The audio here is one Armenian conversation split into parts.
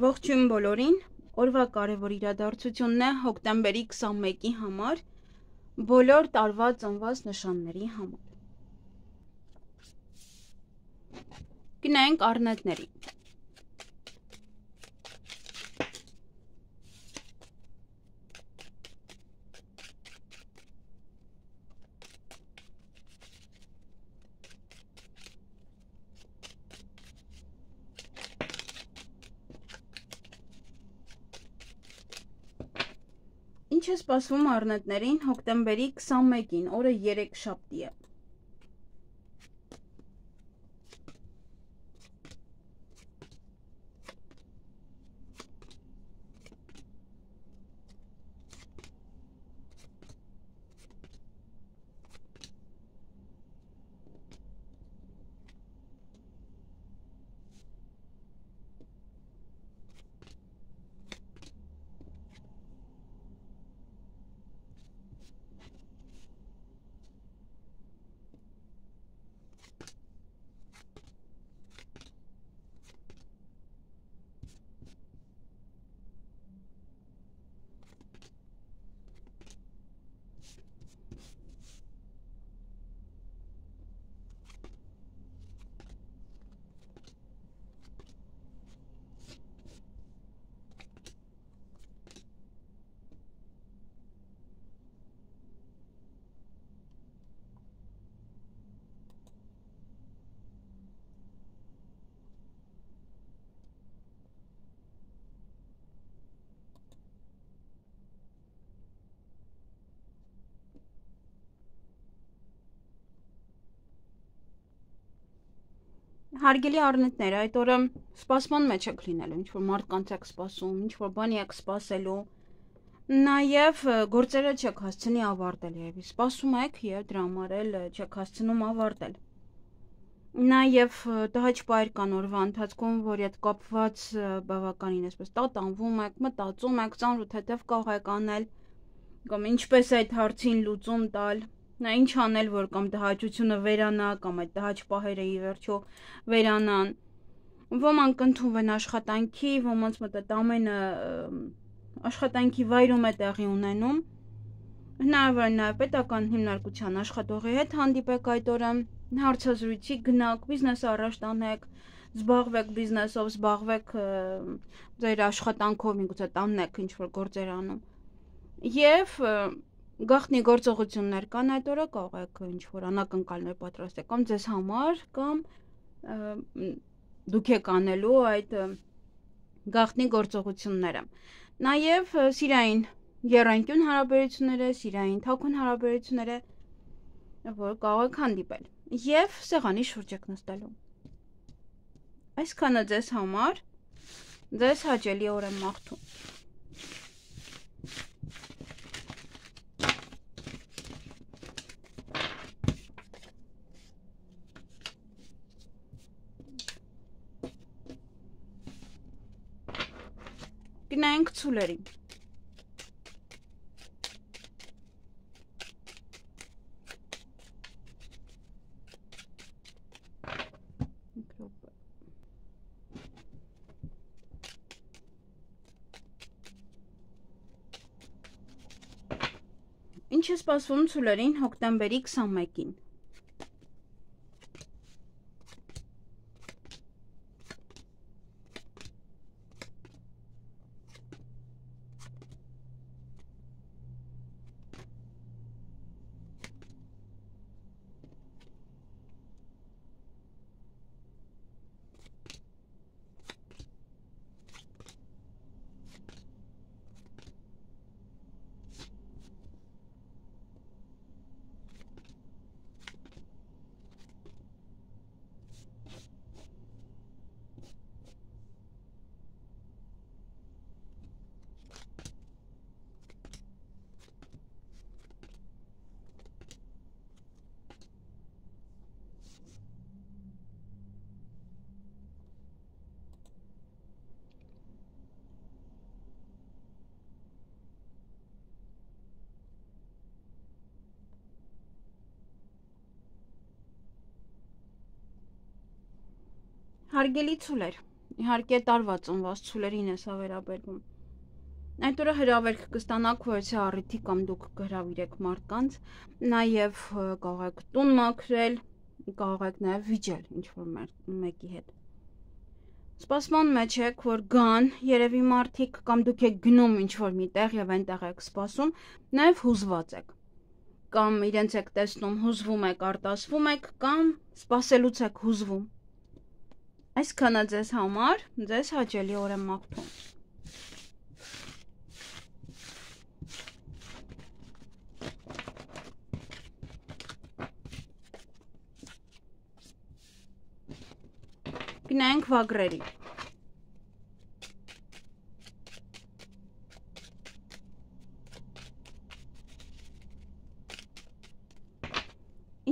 Ողջույն բոլորին, օրվա կարևոր իրադարձությունն է հոկտեմբերի 21-ի համար, բոլոր տարվա ծնված նշանների համար։ Գնայինք առնետների։ Ինչ է սպասվում առնետներին հոկտեմբերի 21-ին, օրը երեքշաբթի է։ Հարգելի առնետներ, այդ օրը սպասման մեջ եք լինելու, ինչ-որ մարդկանց եք սպասում, ինչ-որ բանի եք սպասելու, նաև գործերը չեք հասցնի ավարտել, երևի սպասում եք և դրա համար էլ չեք հասցնում ավարտել։ Նաև տհաճ պահեր կան օրվա ընթացքում, որի հետ կապված բավականին այսպես տատանվում եք, մտածում եք, ծանրութեթև կարող եք անել, կամ ինչպես այդ հարցին լուծում տալ, ինչ անել, որ կամ տհաճությունը վերանա, կամ այդ տհաճ պահերը ի վերջո վերանան։ Ոմանք ընդունվեն աշխատանքի, ոմանց մոտ այդ ամենը աշխատանքի վայրում է տեղի ունենում։ Հնարավոր է նաև պետական հիմնարկության աշխատողի հետ հանդիպեք այդ օրը, հարցազրույցի գնաք, բիզնեսը առաջ տանեք, զբաղվեք բիզնեսով, զբաղվեք ձեր աշխատանքով, միգուցե տանն եք ինչ-որ գործեր անում։ Եվ գաղտնի գործողություններ կան այդ օրը, կարող եք ինչ-որ անակնկալներ պատրաստեք կամ ձեզ համար, կամ դուք եք անելու այդ գաղտնի գործողությունները։ Նաև սիրային եռանկյուն հարաբերությունները, սիրային թաքուն հարաբերությունները, որ կարող եք հանդիպել, և սեղանի շուրջ եք նստելու։ Այսքանը ձեզ համար, ձեզ հաճելի օր եմ մաղթում։ Գնայինք ցուլերի։ Ինչ է սպասվում ցուլերին հոկտեմբերի 21-ին։ Հարգելի ցուլեր, Իհարկե տարվա ծնված ցուլերին է սա վերաբերվում։ Այդ օրը հրավերք կստանաք փորձի առիթի կամ դուք կհրավիրեք մարդկանց, նաև կարող եք տուն մաքրել, կարող եք նաև վիճել ինչ-որ մեկի հետ։ Սպասման մեջ եք, որ գան, երևի մարդիկ կամ դուք եք գնում ինչ-որ մի տեղ եւ այնտեղ եք սպասում, նաև հուզված եք։ Կամ իրենց եք տեսնում, հուզվում եք, արտասվում եք, կամ սպասելուց եք հուզվում։ Այսքանը ձեզ համար, ձեզ հաճելի օր եմ մաղթում։ Գնանք վագրերի։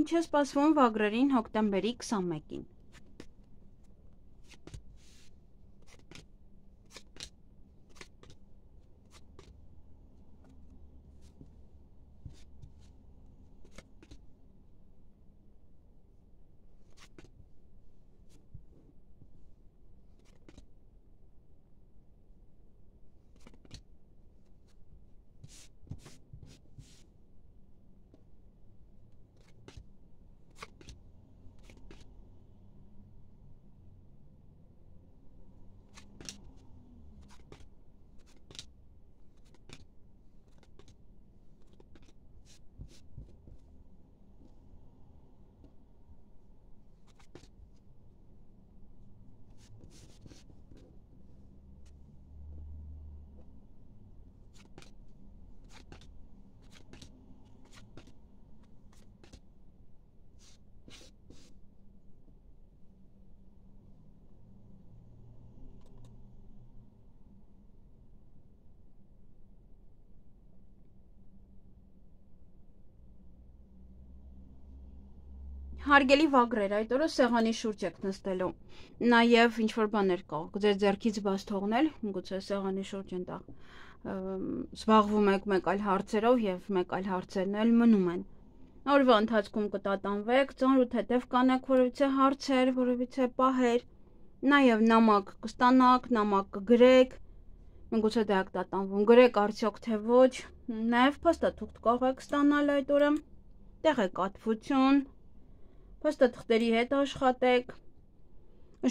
Ինչ է սպասվում վագրերին հոկտեմբերի 21-ին։ Հարգելի վագրեր, այդ օրը սեղանի շուրջ եք նստելու, նաև ինչ-որ բաներ կարող ձեր ձեռքից բաց թողնել, գուցե սեղանի շուրջ այնտեղ զբաղվում եք մեկ այլ հարցերով և մեկ այլ հարցերն էլ մնում են։ Օրվա ընթացքում կտատանվեք, ծանրութ հետև կանեք որևիցե հարցեր, որևիցե պահեր, նաև նամակ կստանաք, նամակ կգրեք, գուցե դա եք տատանվում, գրեք արդյոք թե ոչ, նաև փաստաթուղթ կարող եք ստանալ այդ օրը, տեղեկատվություն, փաստաթղթերի հետ աշխատեք,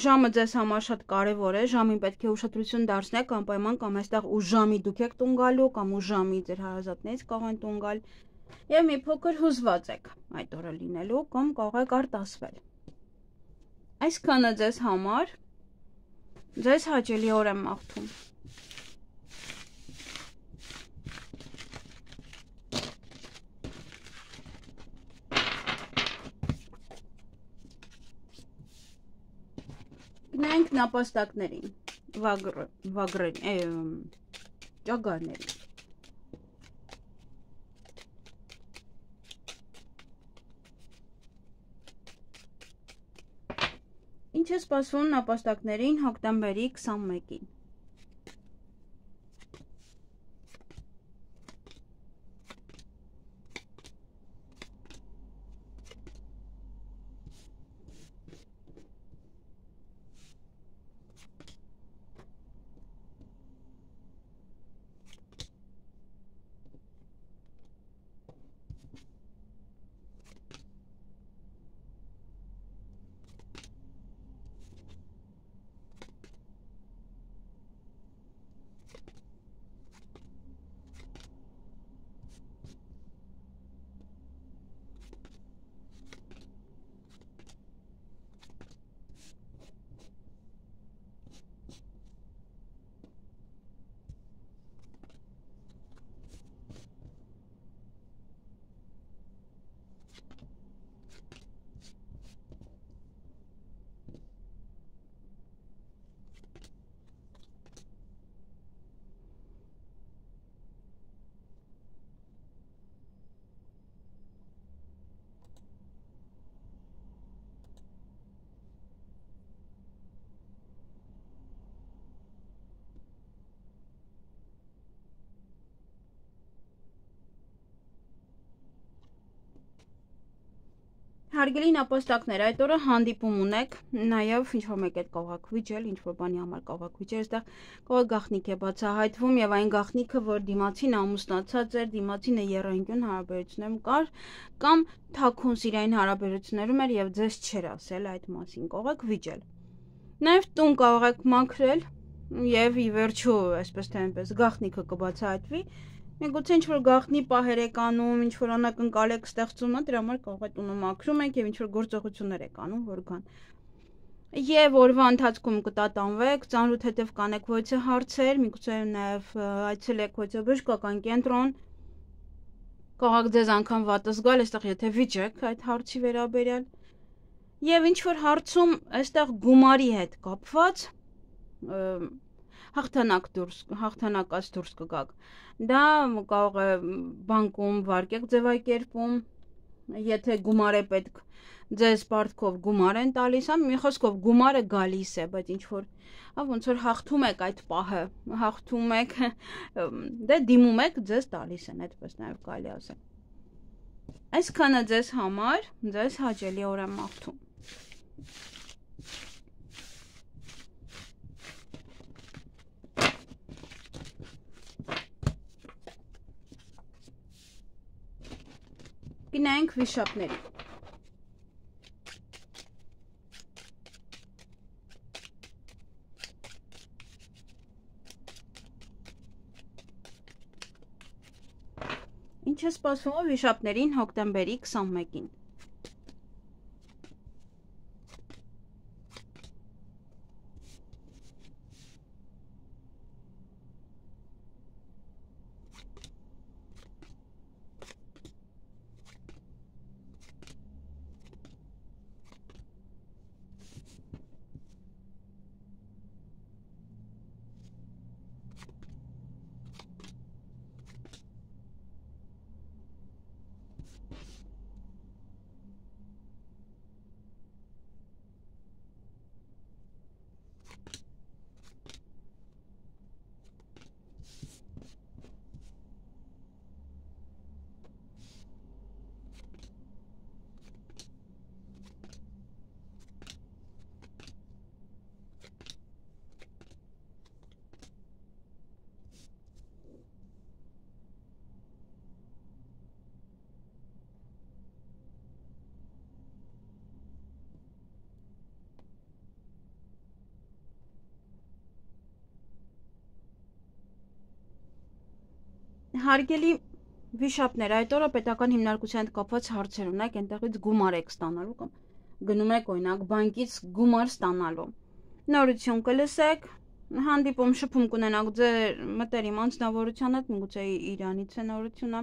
ժամը ձեզ համար շատ կարևոր է, ժամին պետք է ուշադրություն դարձնեք, անպայման կամ այստեղ ուշ ժամի դուք եք տուն գալու, կամ ուշ ժամի ձեր հարազատներից կարող են տուն գալ, եւ մի փոքր հուզված եք այդ օրը լինելու, կամ կարող եք արտասվել։ Այսքանը ձեզ համար, ձեզ հաճելի օր եմ մաղթում։ Գնանք նապաստակներին, վագրերին, ճագարներին։ Ինչ է սպասվում նապաստակներին հոկտեմբերի 21-ին։ Հարգելի նապաստակներ, այդ օրը հանդիպում ունեք, նաև ինչ-որ մեկ հետ կարող եք վիճել, ինչ-որ բանի համար կարող եք վիճել, այստեղ կարող է գաղտնիք է բացահայտվում եւ այն գաղտնիքը, որ դիմացին ամուսնացած էր, դիմացինը եռանկյուն հարաբերություններում կար կամ թաքուն սիրային հարաբերություններում էր եւ ձեզ չէր ասել այդ մասին, կարող եք վիճել։ Նաև տուն կարող եք մաքրել եւ ի վերջո, այսպես թե այնպես, գաղտնիքը կբացահայտվի։ Միգուցե ինչ-որ գաղտնի պահեր եք անում, ինչ-որ անակնկալ եք ստեղծում, դրա համար կարող է տունը մաքրում եք եւ ինչ-որ գործողություններ եք անում, որ գան։ Եվ օրվա ընթացքում կտատանվեք, ծանրութ հետև կանեք ոյցե հարցեր, միգուցե նաև այցելեք ոյցե բժշկական կենտրոն, կարող եք ձեզ անգամ վատը զգալ, այստեղ եթե վիճեք այդ հարցի վերաբերյալ։ Եվ ինչ-որ հարցում այստեղ գումարի հետ կապված հաղթանակած դուրս կգաք։ Դա կարող է բանկում վարկեք ձևակերպում, եթե գումար է պետք, ձեզ պարտքով գումար են տալիս, մի խոսքով գումարը գալիս է, բայց ինչ որ ոնց որ հաղթում եք այդ պահը, հաղթում եք, դե դիմում եք, ձեզ տալիս են, այդպես նաև կարելի ասել։ Այսքանը ձեզ համար, ձեզ հաճելի օր եմ մաղթում։ Գնանք վիշապների։ Ինչ է սպասվում վիշապներին հոկտեմբերի 21-ին։ Հարգելի վիշապներ, այդ օրը պետական հիմնարկության հետ կապված հարցեր ունեք, այնտեղից գումար եք ստանալու կամ գնում եք օրինակ բանկից գումար ստանալու։ Նորություն կլսեք, հանդիպում շփում կունենաք ձեր մտերիմ անձնավորության հետ, միգուցե իրանից է նորությունը։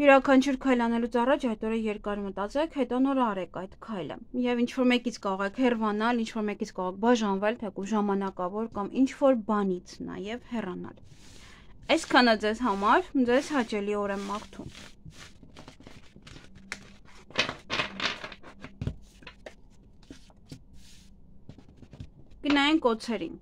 Յուրաքանչյուր քայլ անելուց առաջ այդ օրը երկար մտածեք, հետո նոր արեք այդ քայլը։ Եվ ինչ որ մեկից կարող եք հեռանալ, ինչ որ մեկից կարող եք բաժանվել, թեկուզ ժամանակավոր կամ ինչ որ բանից նաև հեռանալ։ Այսքանը ձեզ համար, ձեզ հաճելի օր եմ մաղթում։ Գնային կոցերին։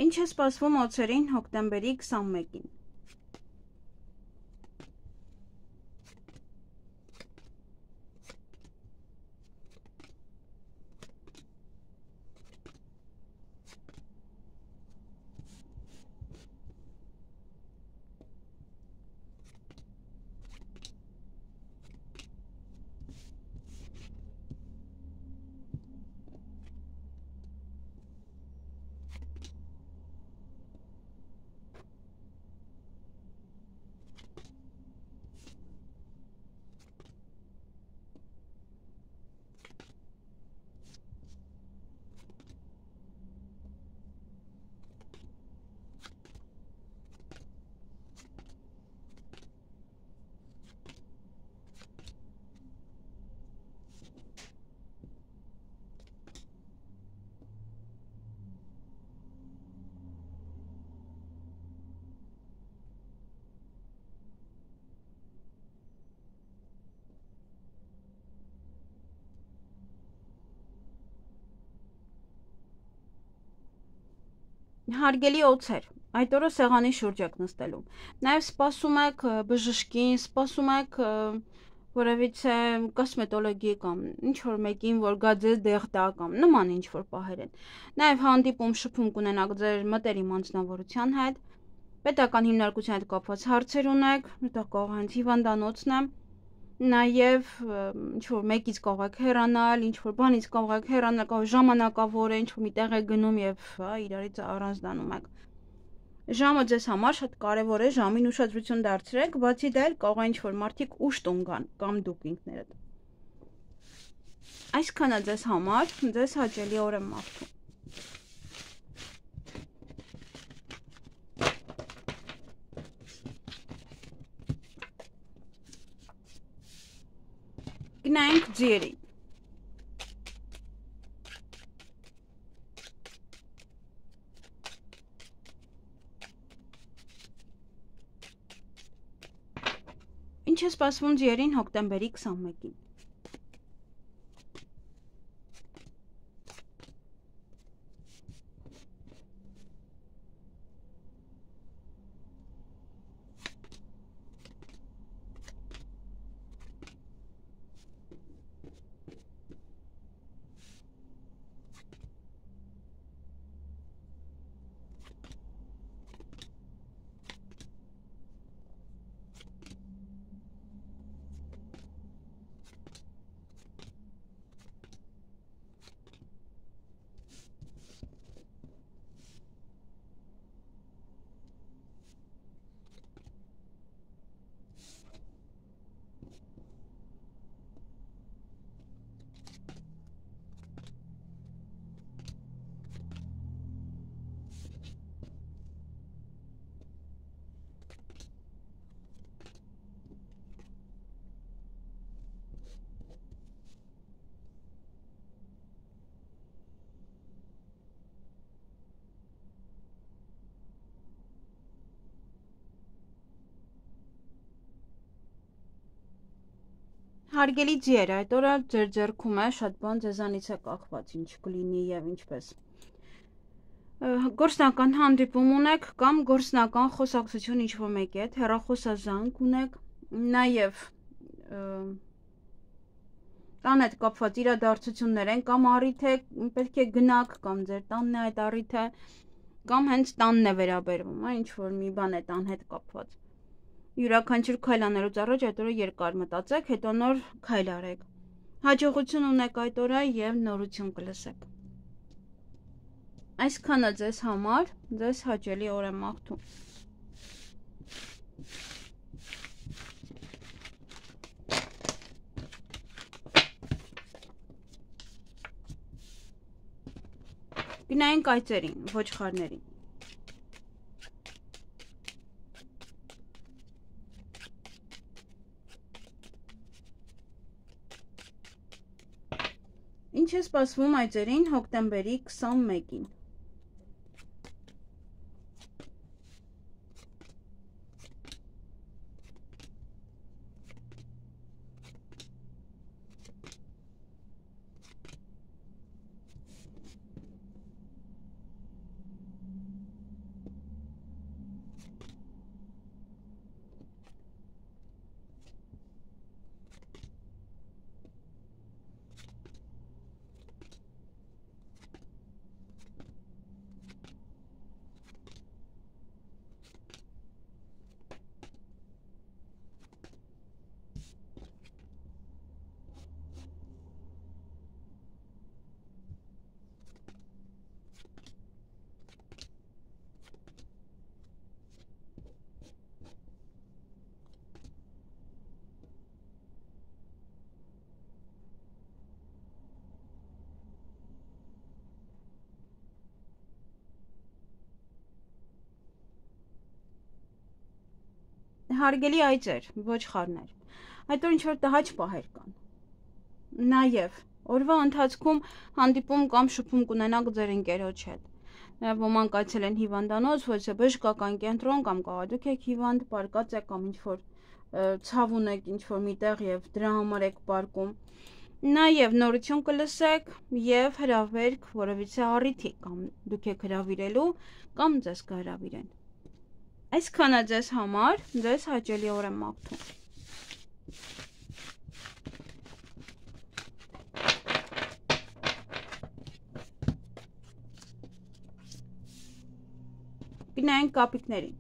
Ինչ է սպասվում օձերին հոկտեմբերի 21-ին։ Հարգելի օձեր, այդ օրը սեղանի շուրջ եք նստելու։ Նաև սպասում եք բժշկին, սպասում եք որևիցե կոսմետոլոգի կամ ինչ-որ մեկին, որ գա ձեզ դեղ տա կամ նման ինչ-որ պահեր են։ Նաև հանդիպում շփում կունենաք ձեր մտերիմ անձնավորության հետ, պետական հիմնարկության հետ կապված հարցեր ունեք, դա կարող է հիվանդանոցն է, նաև ինչ-որ մեկից կարող եք հեռանալ, ինչ-որ բանից կարող եք հեռանալ, կարող ժամանակավոր է, ինչ-որ մի տեղ եք գնում եւ իրարից առանձնանում եք։ Ժամը ձեզ համար շատ կարևոր է, ժամին ուշադրություն դարձրեք, բացի դա էլ կարող է ինչ-որ մարդիկ ուշ տուն գան կամ դուք ինքներդ։ Այսքանը ձեզ համար, ձեզ հաճելի օր եմ մաղթում։ Գնանք ձիերի։ Ինչ է սպասվում ձիերին հոկտեմբերի 21-ին։ Հարգելի ձիեր, այդ օրը ձեր ձեռքում է շատ բան ձեզանից է կախված, ինչ կլինի եւ ինչպես։ Գործնական հանդիպում ունեք կամ գործնական խոսակցություն ինչ-որ մեկի հետ, հեռախոսազանգ ունեք, նաեւ տան հետ կապված իրադարձություններ են կամ առիթ է, պետք է գնաք կամ ձեր տանն է այդ առիթը, կամ հենց տանն է վերաբերվում, ինչ-որ մի բան է տան հետ կապված։ Յուրաքանչյուր քայլ անելուց առաջ այդ օրը երկար մտածեք, հետո նոր քայլ արեք։ Հաջողություն ունեք այդ օրը եւ նորություն կլսեք։ Այսքանը ձեզ համար, ձեզ հաճելի օր եմ մաղթում։ Գնայինք այծերին, ոչխարներին։ Ինչ է սպասվում այծերին հոկտեմբերի 21-ին։ Հարգելի այծեր, ոչխարներ, այդ օր ինչ-որ տհաճ պահեր կան։ Նաև օրվա ընթացքում հանդիպում կամ շփում կունենաք ձեր ընկերոջ հետ։ Նաև ոմանք այցել են հիվանդանոց, ոչ թե բժշկական կենտրոն կամ կարող դուք եք հիվանդ, պարկած եք կամ ինչ-որ ցավ ունեք ինչ-որ միտեղ եւ դրա համար եք պարկում։ Նաև նորություն կլսեք եւ հրավերք որևիցե առիթի կամ դուք եք հրավիրելու կամ ձեզ կհրավիրեն։ Այսքանը ձեզ համար, ձեզ հաճելի օր եմ մաղթում։ Գնանք կապիկներին։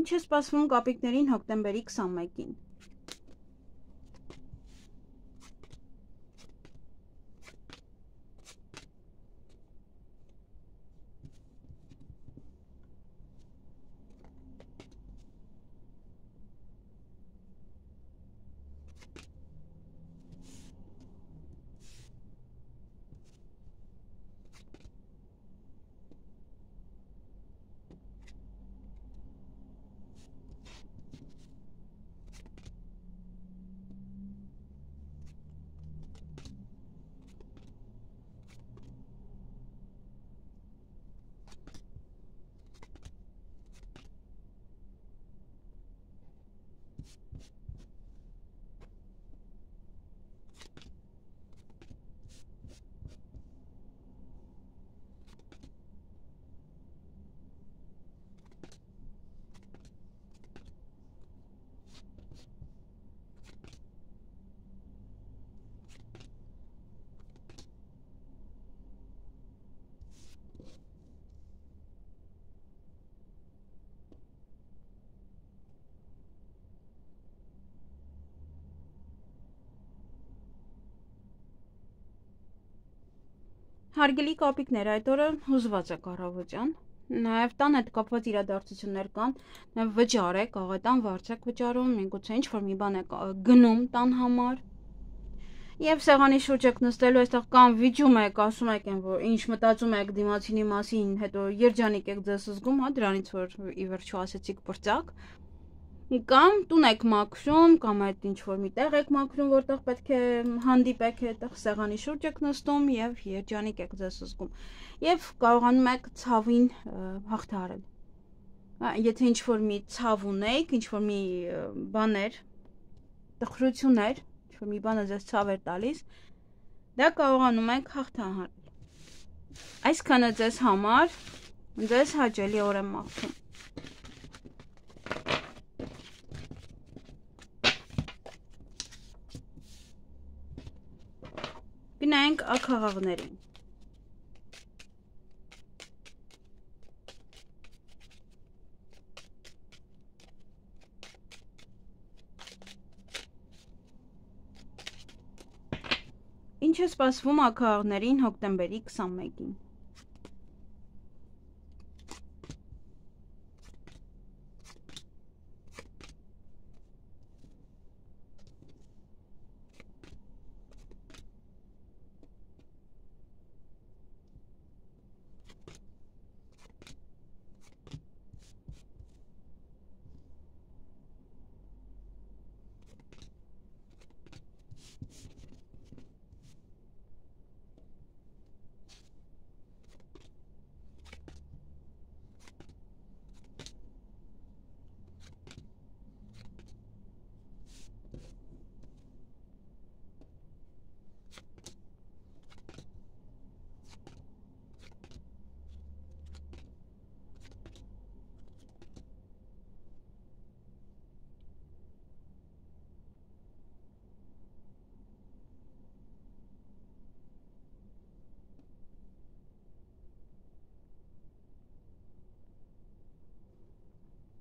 Ինչ է սպասվում կապիկներին հոկտեմբերի 21-ին։ Հարգելի կապիկներ, այդ օրը հուզված եք առավոտյան, նաև տան հետ կապված իրադարձություններ կան, նաև վճար եք, աղետան վարձ եք վճարում, միգուցե ինչ-որ մի բան եք գնում տան համար, և սեղանի շուրջ եք նստելու, այստեղ կամ վիճում եք, ասում եք, որ ինչ մտածում եք դիմացինի մասին, հետո երջանիկ եք ձեզ զգում, դրանից որ ի վերջո ասեցիք պրծակ, կամ տուն եք մաքրում, կամ այդ ինչ-որ մի տեղ եք մաքրում, որտեղ պետք է հանդիպեք, այդտեղ սեղանի շուրջ եք նստում եւ երջանիկ եք ձեզ զգում։ Եվ կարողանում եք ցավին հաղթահարել։ Եթե ինչ-որ մի ցավ ունեիք, ինչ-որ մի բաներ, տխրություններ, ինչ-որ մի բանը ձեզ ցավ էր տալիս, դա կարողանում եք հաղթահարել։ Այսքանը ձեզ համար, ձեզ հաճելի օր եմ մաղթում։ Գնանք աքաղաղներին։ Ինչ է սպասվում աքաղաղներին հոկտեմբերի 21-ին։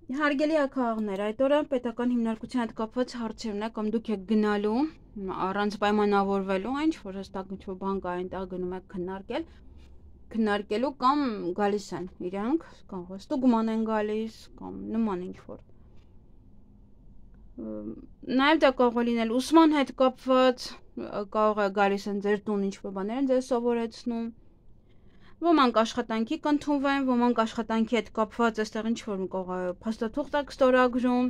Հարգելի աքաղաղներ, այդ օրը պետական հիմնարկության հետ կապված հարցերն է, կամ դուք եք գնալու առանց պայմանավորվելու, ինչ որ հստակ ինչ-որ բան կա այնտեղ գնում եք քննարկելու կամ գալիս են իրանք, կամ ստուգման են գալիս, կամ նման ինչ-որ։ Նաև դա կարող է լինել ուսման հետ կապված, կարող է գալիս են ձեր տուն ինչ-որ բաներ են ձեզ սովորեցնում։ Ոմանք աշխատանքի կընդունվեն, ոմանք աշխատանքի հետ կապված այստեղ ինչ-որ փաստաթուղթ եք ստորագրում,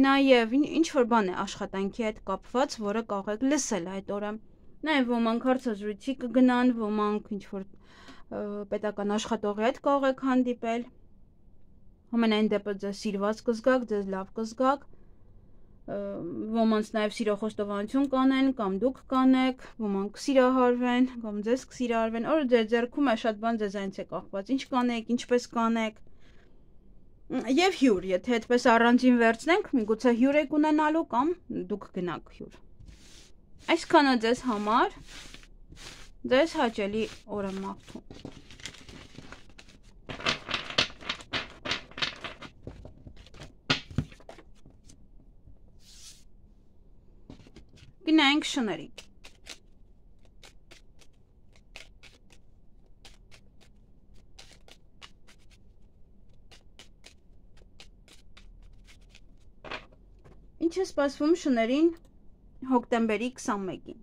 նաև ինչ-որ բան է աշխատանքի հետ կապված, որը կարող եք լսել այդ օրը, Նաև ոմանք հարցազրույցի կգնան, ոմանք ինչ-որ պետական աշխատողի հետ կարող եք հանդիպել, ամենայն դեպս ձեզ սիրված կզգաք, ձեզ լավ կզգաք, ոմանց նաև սիրո խոստովանություն կանեն, կամ դուք կանեք, ոմանք կսիրահարվեն, կամ ձեզ կսիրահարվեն, օրը ձեր ձեռքում է շատ բան ձեզանից է կախված, ինչ կանեք, ինչպես կանեք, և հյուր, եթե այդպես առանձին վերցնենք, միգուցե հյուր եք ունենալու կամ դուք գնաք հյուր։ Այսքանը ձեզ համար, ձեզ հաճելի օր եմ մաղթում։ Գնայինք շների։ Ինչ է սպասվում շներին հոկտեմբերի 21-ին։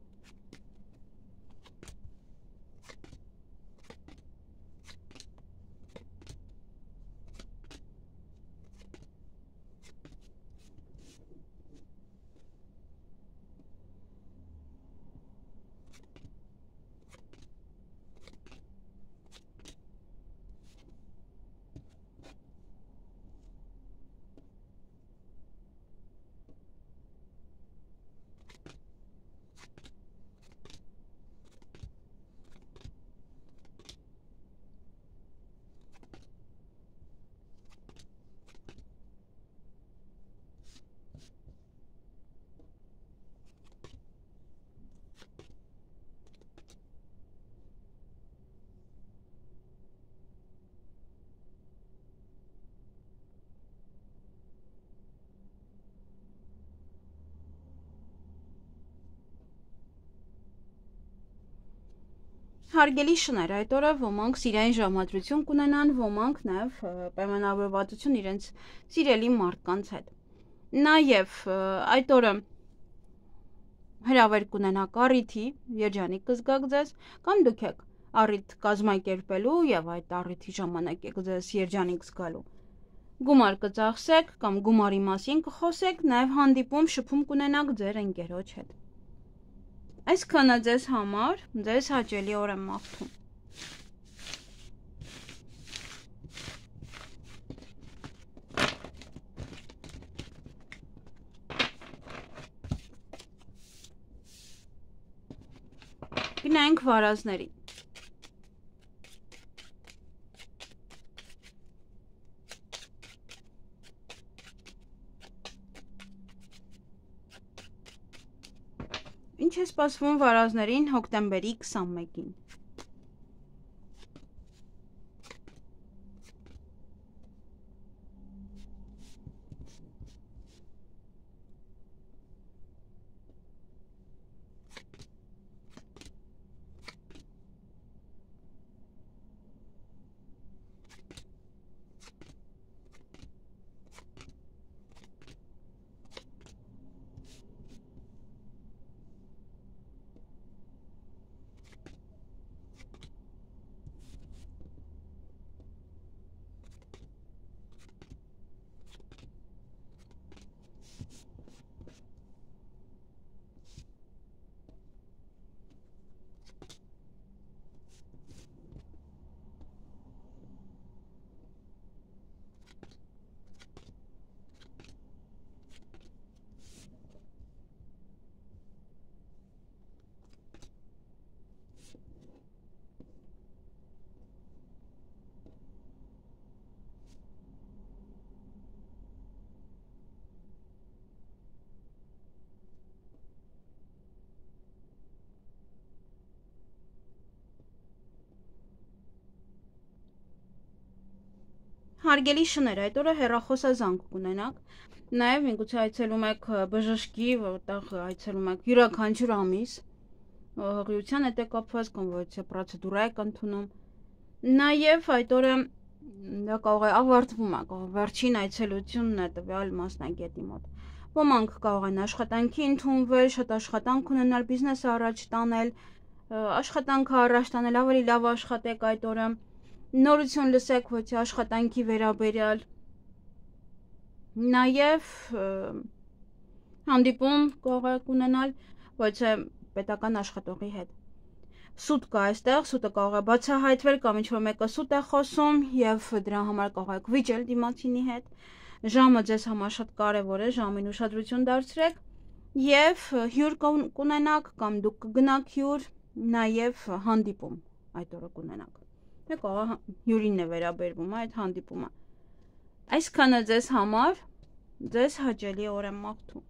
Հարգելի շներ, այդ օրը ոմանք սիրային ժամադրություն կունենան, ոմանք նաև պայմանավորվածություն իրենց սիրելի մարդկանց հետ։ Նաև այդ օրը հրավեր կունենաք առիթի, երջանիկ կզգաք ձեզ, կամ դուք եք առիթ կազմակերպելու եւ այդ առիթի ժամանակ եք ձեզ երջանիկ զգալու։ Գումար կծախսեք կամ գումարի մասին կխոսեք, նաև հանդիպում, շփում կունենաք ձեր ընկերոջ հետ։ Այսքանը ձեզ համար, ձեզ հաճելի օր եմ մաղթում։ Գնայինք վարազների։ Ինչ է սպասվում վարազներին հոկտեմբերի 21-ին։ Հարգելի շներ, այդ օրը հեռախոսազանգ կունենաք, նաև միգուցե այցելում եք բժշկի, որտեղ այցելում եք յուրաքանչյուր ամիս, հղիության հետ է կապված կամ ոչ պրոցեդուրա եք ընդունում, նաև այդ օրը դա կարող է ավարտվում է, վերջին այցելությունն է տվյալ մասնագետի մոտ։ Ոմանք կարող են աշխատանքի ընդունվել, շատ աշխատանք ունենալ, բիզնեսը առաջ տանել, աշխատանքը առաջ տանել, ավելի լավ աշխատեք այդ օրը, նորություն լսեք ոչ աշխատանքի վերաբերյալ, նաև հանդիպում կարող եք ունենալ ոչ պետական աշխատողի հետ։ Սուտ կա այստեղ, սուտը կարող է բացահայտվել կամ ինչ-որ մեկը սուտ է խոսում եւ դրա համար կարող եք վիճել դիմացինի հետ։ Ժամը ձեզ համար շատ կարևոր է, ժամին ուշադրություն դարձրեք եւ հյուր կունենաք կամ դուք կգնաք հյուր, նաեւ հանդիպում այդ օրը կունենաք։ Դե կարող հյուրին է վերաբերվում այդ հանդիպումը։ Այսքանը ձեզ համար, ձեզ հաճելի օր եմ մաղթում։